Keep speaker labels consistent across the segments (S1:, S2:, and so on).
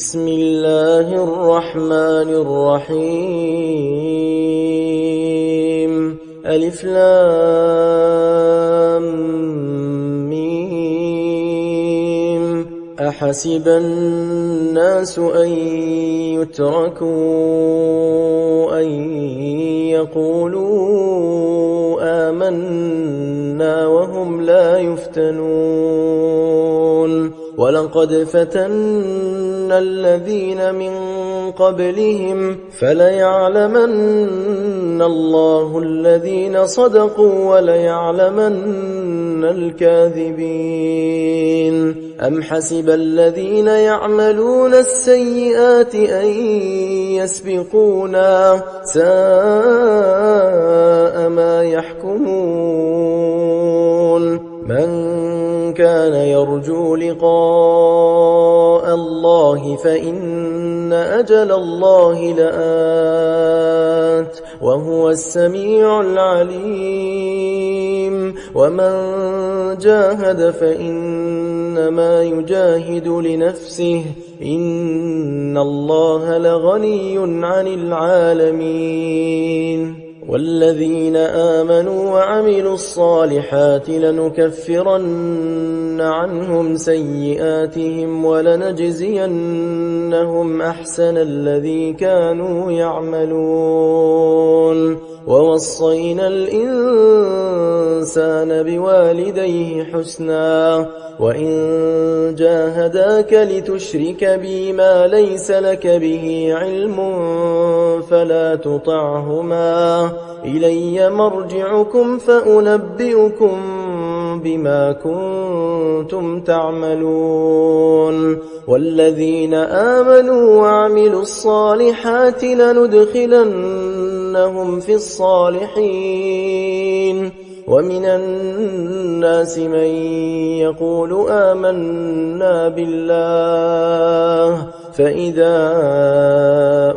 S1: بسم الله الرحمن الرحيم ألف لام ميم أحسب الناس أن يتركوا أن يقولوا آمنا وهم لا يفتنون ولقد فتنا الذين من قبلهم فليعلمن الله الذين صدقوا وليعلمن الكاذبين أم حسب الذين يعملون السيئات أن يسبقونا ساء ما يحكمون من كان يرجو لقاء الله فإن أجل الله لآت وهو السميع العليم ومن جاهد فإنما يجاهد لنفسه إن الله لغني عن العالمين والذين آمنوا وعملوا الصالحات لنكفرن عنهم سيئاتهم ولنجزينهم أحسن الذي كانوا يعملون ووصينا الإنسان بوالديه حسنا وإن جاهداك لتشرك بي ما ليس لك به علم فلا تطعهما إلي مرجعكم فأنبئكم بما كنتم تعملون والذين آمنوا وعملوا الصالحات لندخلنهم في الصالحين ومن الناس من يقول آمنا بالله فإذا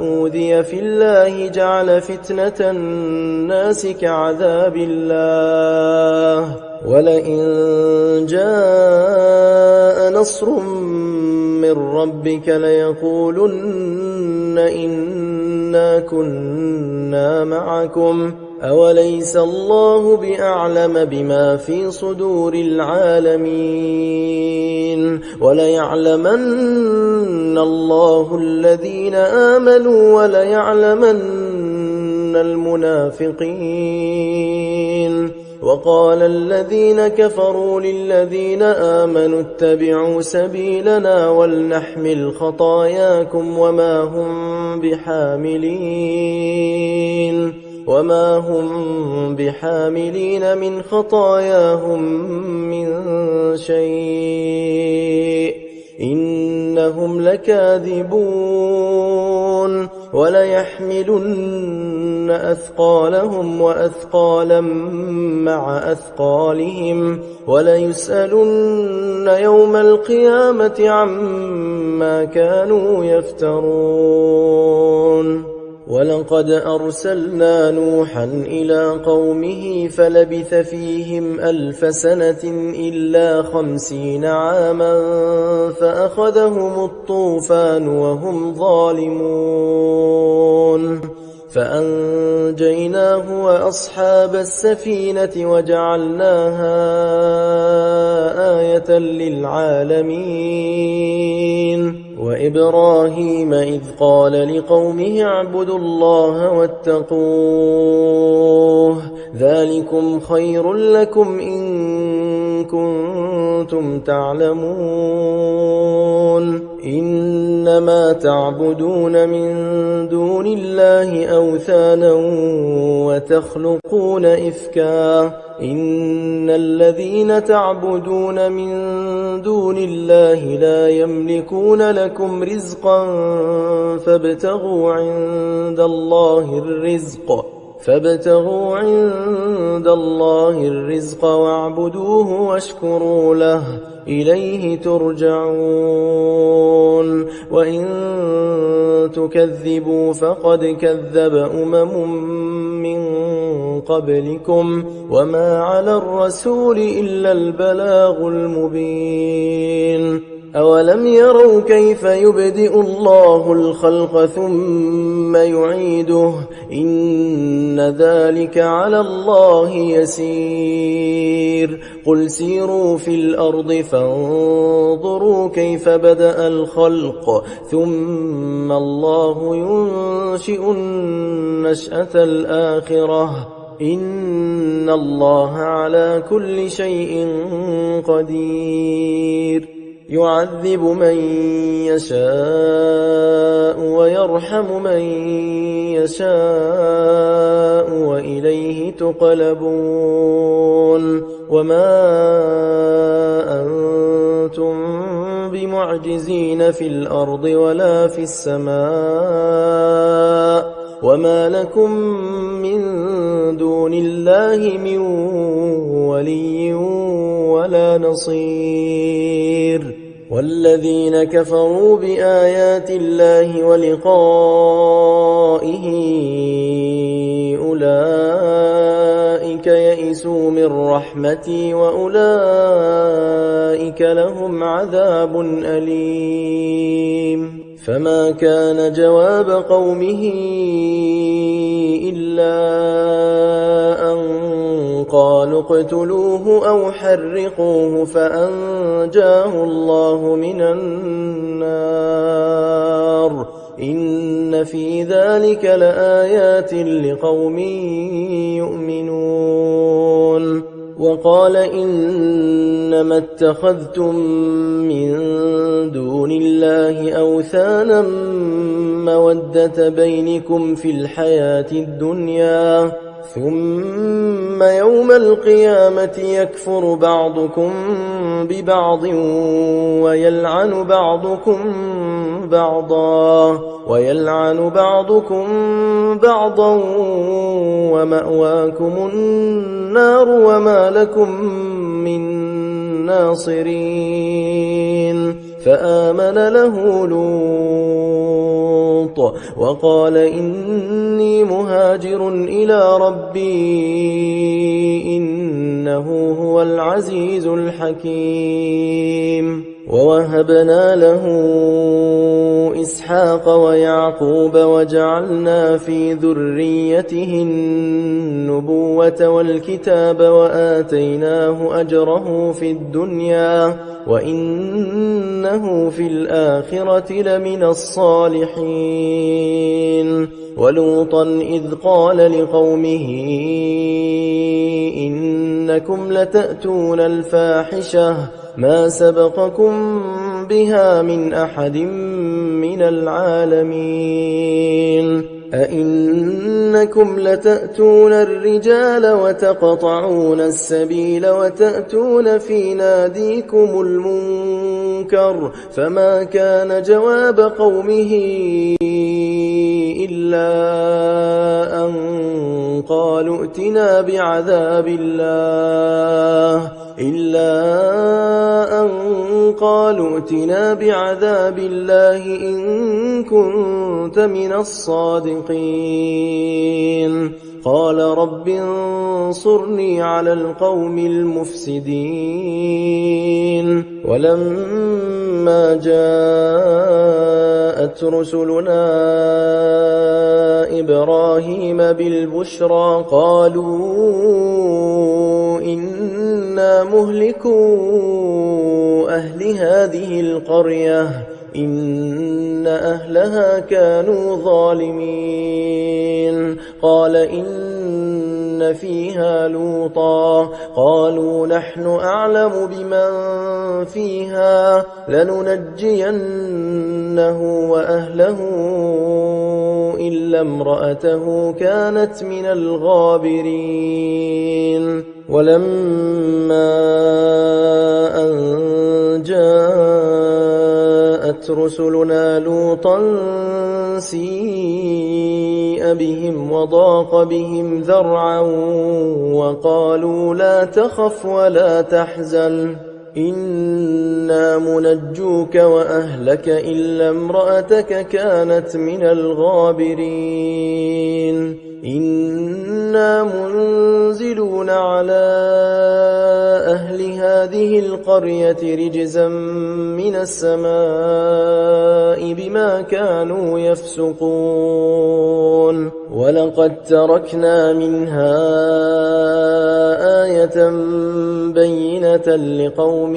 S1: أوذي في الله جعل فتنة الناس كعذاب الله ولئن جاء نصر من ربك ليقولن إنا كنا معكم أوليس الله بأعلم بما في صدور العالمين وليعلمن الله الذين آمنوا وليعلمن المنافقين وقال الذين كفروا للذين آمنوا اتبعوا سبيلنا ولنحمل خطاياكم وما هم بحاملين من خطاياهم من شيء إنهم لكاذبون وليحملن أثقالهم وأثقالا مع أثقالهم وليسألن يوم القيامة عما كانوا يفترون ولقد أرسلنا نوحا إلى قومه فلبث فيهم 1000 سنة إلا 50 عاما فأخذهم الطوفان وهم ظالمون فأنجيناه وأصحاب السفينة وجعلناها آية للعالمين وإبراهيم إذ قال لقومه اعبدوا الله واتقوه ذلكم خير لكم إن كنتم تعلمون إنما تعبدون من دون الله أوثانا وتخلقون إفكا إن الذين تعبدون من دون الله لا يملكون لكم رزقا فابتغوا عند الله الرزق واعبدوه واشكروا له إليه ترجعون وإن تكذبوا فقد كذب من قبلكم وما على الرسول إلا البلاغ المبين أولم يروا كيف يبدئ الله الخلق ثم يعيده إن ذلك على الله يسير قل سيروا في الأرض فانظروا كيف بدأ الخلق ثم الله ينشئ النشأة الآخرة إن الله على كل شيء قدير يعذب من يشاء ويرحم من يشاء وإليه تقلبون وما أنتم بمعجزين في الأرض ولا في السماء وما لكم من دون الله من ولي ولا نصير والذين كفروا بآيات الله ولقائه أولئك يئسوا من رحمتي وأولئك لهم عذاب أليم فما كان جواب قومه إلا أن قالوا اقتلوه أو حرقوه فأنجاه الله من النار إن في ذلك لآيات لقوم يؤمنون وقال إنما اتخذتم من دون الله أوثانا مودة بينكم في الحياة الدنيا ثم يوم القيامة يكفر بعضكم ببعض ويلعن بعضكم بعضا ومأواكم النار وما لكم من ناصرين فآمن له لوط وقال إني مهاجر إلى ربي إنه هو العزيز الحكيم ووهبنا له إسحاق ويعقوب وجعلنا في ذريته النبوة والكتاب وآتيناه أجره في الدنيا وإنه في الآخرة لمن الصالحين ولوطا إذ قال لقومه إنكم لتأتون الفاحشة ما سبقكم بها من أحد من العالمين أئنكم لتأتون الرجال وتقطعون السبيل وتأتون في ناديكم المنكر فما كان جواب قومه إلا أن قالوا ائتنا بعذاب الله إن كنت من الصادقين قال رب انصرني على القوم المفسدين ولما جاءت رسلنا إبراهيم بالبشرى قالوا إنا مهلكو أهل هذه القرية إن أهلها كانوا ظالمين قال إن فيها لوطا قالوا نحن أعلم بمن فيها لننجينه وأهله إلا امرأته كانت من الغابرين ولما أن جاءت رسلنا لوطا سيء بهم وضاق بهم ذرعا وقالوا لا تخف ولا تحزن إنا منجوك وأهلك إلا امرأتك كانت من الغابرين إنا منزلون على أهل هذه القرية رجزا من السماء بما كانوا يفسقون ولقد تركنا منها آية بينة لقوم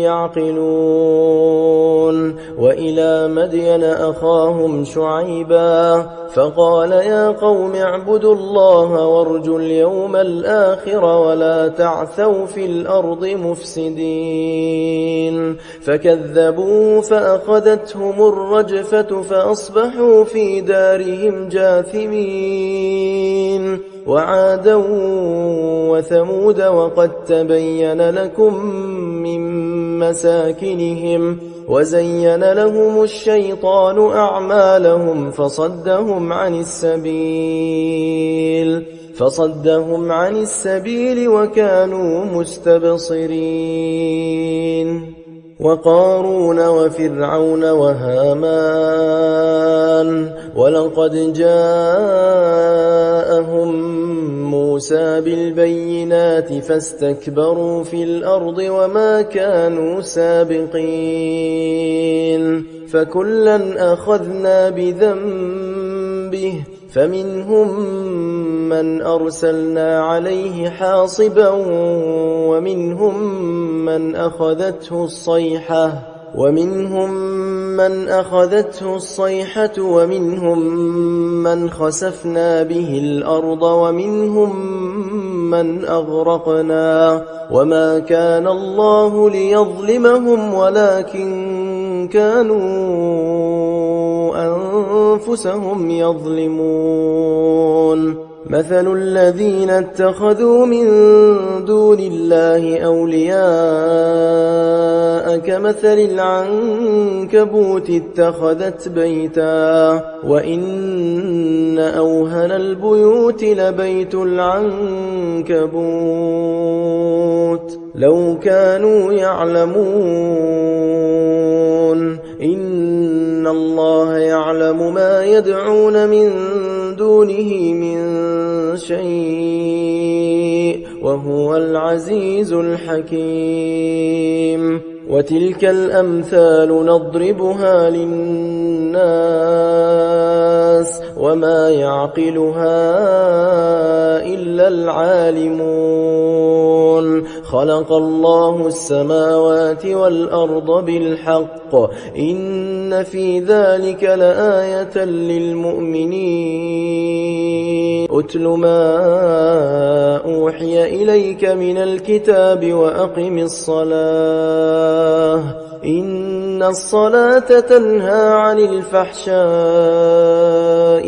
S1: يعقلون وإلى مدين أخاهم شعيبا فقال يا قوم اعبدوا الله وارجوا اليوم الآخر ولا تعثوا في الأرض مفسدين فكذبوه فأخذتهم الرجفة فأصبحوا في دارهم جاثمين وعادا وثمود وقد تبين لكم من مساكنهم وزين لهم الشيطان أعمالهم فصدهم عن السبيل وكانوا مستبصرين وقارون وفرعون وهامان ولقد جاءهم موسى بالبينات فاستكبروا في الأرض وما كانوا سابقين فكلا أخذنا بذنبه فمنهم من أرسلنا عليه حاصبا ومنهم من أخذته الصيحة ومنهم من خسفنا به الأرض ومنهم من أغرقنا وما كان الله ليظلمهم ولكن كانوا أنفسهم يظلمون مثل الذين اتخذوا من دون الله أولياء كمثل العنكبوت اتخذت بيتا وإن أوهن البيوت لبيت العنكبوت لو كانوا يعلمون إن الله يعلم ما يدعون من دونه من شيء وهو العزيز الحكيم وتلك الأمثال نضربها للناس وما يعقلها إلا العالمون خلق الله السماوات والأرض بالحق إن في ذلك لآية للمؤمنين أتل ما أوحي إليك من الكتاب وأقم الصلاة إن الصلاة تنهى عن الفحشاء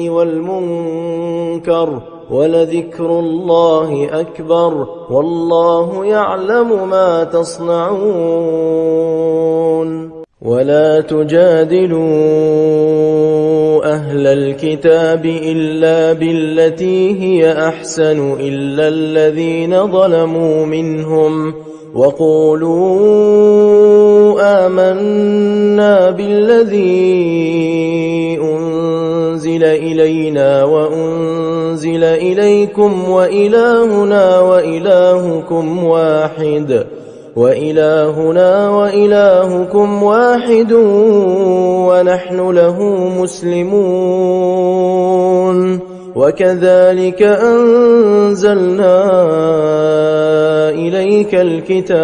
S1: والمنكر ولذكر الله أكبر والله يعلم ما تصنعون ولا تجادلوا أهل الكتاب إلا بالتي هي أحسن إلا الذين ظلموا منهم وقولوا آمنا بالذي أنزل إلينا وأنزل إليكم وإلهنا وإلهكم واحد ونحن له مسلمون وكذلك أنزلنا إليك الكتاب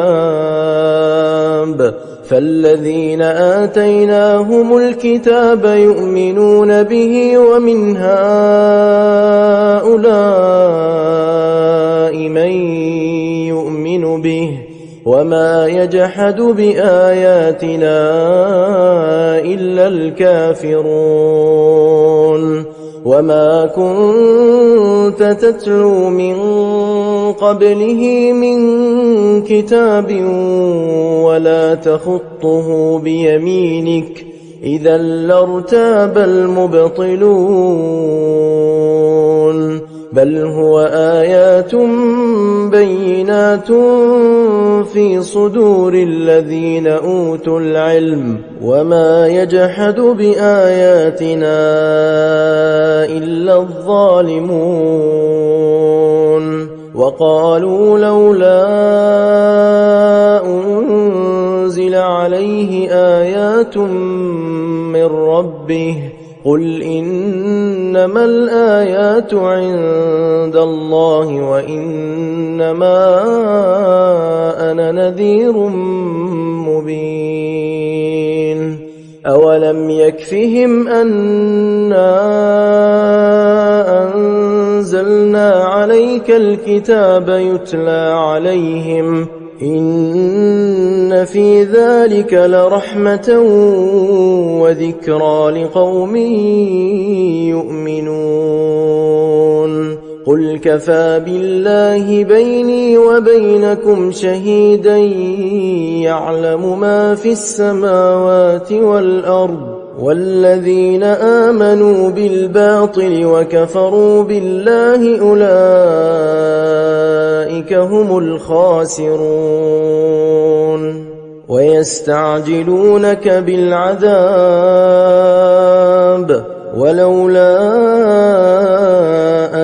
S1: فالذين آتيناهم الكتاب يؤمنون به ومن هؤلاء من يؤمن به وما يجحد بآياتنا إلا الكافرون وما كنت تتلو من قبله من كتاب ولا تخطه بيمينك إذا لارتاب المبطلون بل هو آيات بينات في صدور الذين أوتوا العلم وما يجحد بآياتنا إلا الظالمون وقالوا لولا أنزل عليه آيات من ربه قل إنما الآيات عند الله وإنما أنا نذير مبين أولم يكفهم أنا أنزلنا عليك الكتاب يتلى عليهم إن في ذلك لرحمة وذكرى لقوم يؤمنون قل كفى بالله بيني وبينكم شهيدا يعلم ما في السماوات والأرض والذين آمنوا بالباطل وكفروا بالله أولئك هم الخاسرون ويستعجلونك بالعذاب ولولا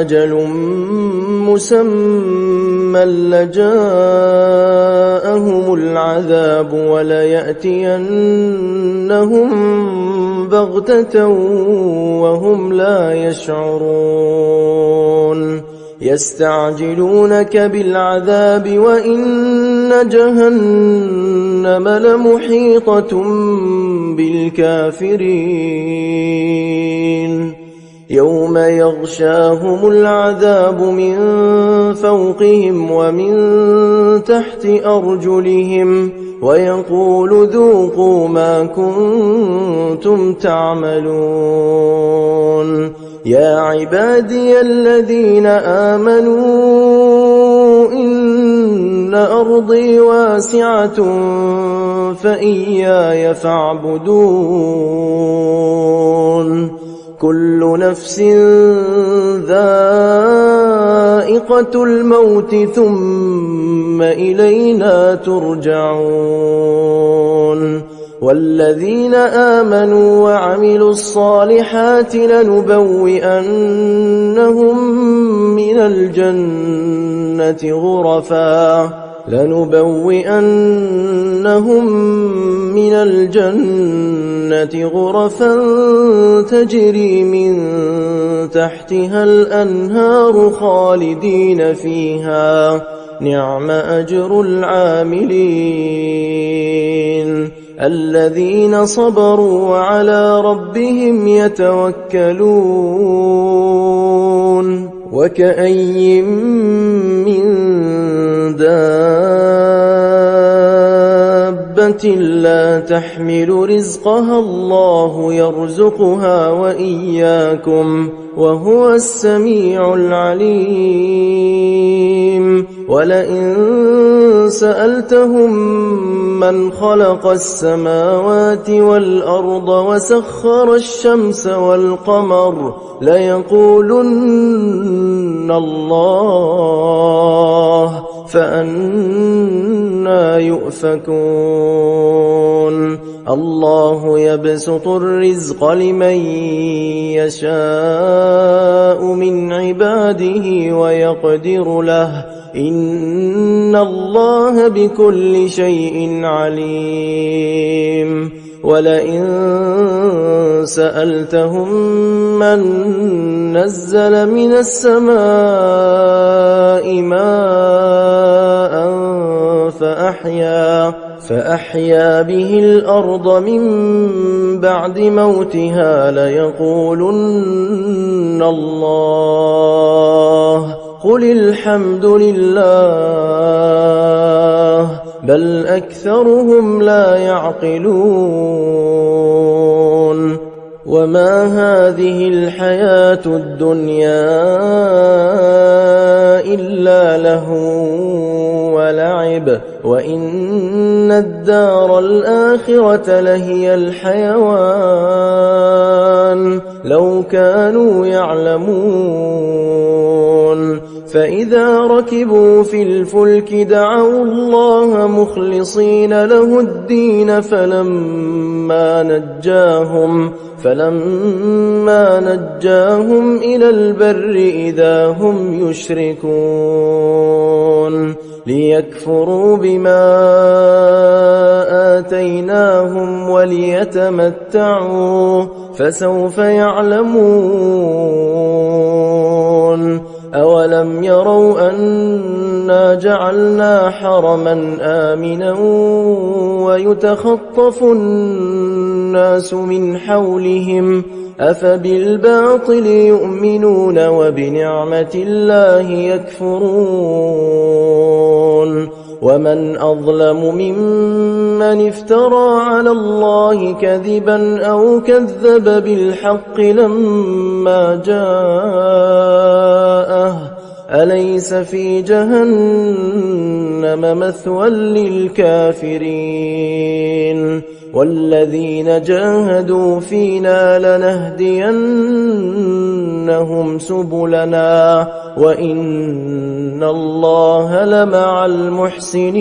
S1: أجل مسمى لجاءهم العذاب وليأتينهم بغتة وهم لا يشعرون يستعجلونك بالعذاب وإن جهنم لمحيطة بالكافرين يوم يغشاهم العذاب من فوقهم ومن تحت أرجلهم ويقول ذوقوا ما كنتم تعملون يا عبادي الذين آمنوا إن أرضي واسعة فإياي فاعبدون كل نفس ذائقة الموت ثم إلينا ترجعون والذين آمنوا وعملوا الصالحات لنبوئنهم من الجنة غرفا تجري من تحتها الأنهار خالدين فيها نعم أجر العاملين الذين صبروا وعلى ربهم يتوكلون وكأي من دابة لا تحمل رزقها الله يرزقها وإياكم وهو السميع العليم ولئن سألتهم من خلق السماوات والأرض وسخر الشمس والقمر ليقولن الله فأنى يؤفكون الله يبسط الرزق لمن يشاء من عباده ويقدر له إن الله بكل شيء عليم ولئن سألتهم من نزل من السماء ماء فأحيا به الأرض من بعد موتها ليقولن الله قل الحمد لله بل أكثرهم لا يعقلون وما هذه الحياة الدنيا إلا لهو ولعب وإن الدار الآخرة لهي الحيوان لو كانوا يعلمون فإذا ركبوا في الفلك دعوا الله مخلصين له الدين فلما نجاهم إلى البر إذا هم يشركون ليكفروا بما آتيناهم وليتمتعوا فسوف يعلمون أولم يروا أنا جعلنا حرما آمنا ويتخطف الناس من حولهم أفبالباطل يؤمنون وبنعمة الله يكفرون ومن أظلم ممن افترى على الله كذبا أو كذب بالحق لما جاءه أليس في جهنم مثوى للكافرين والذين جاهدوا فينا لنهدينهم سبلنا وإن الله لمع المحسنين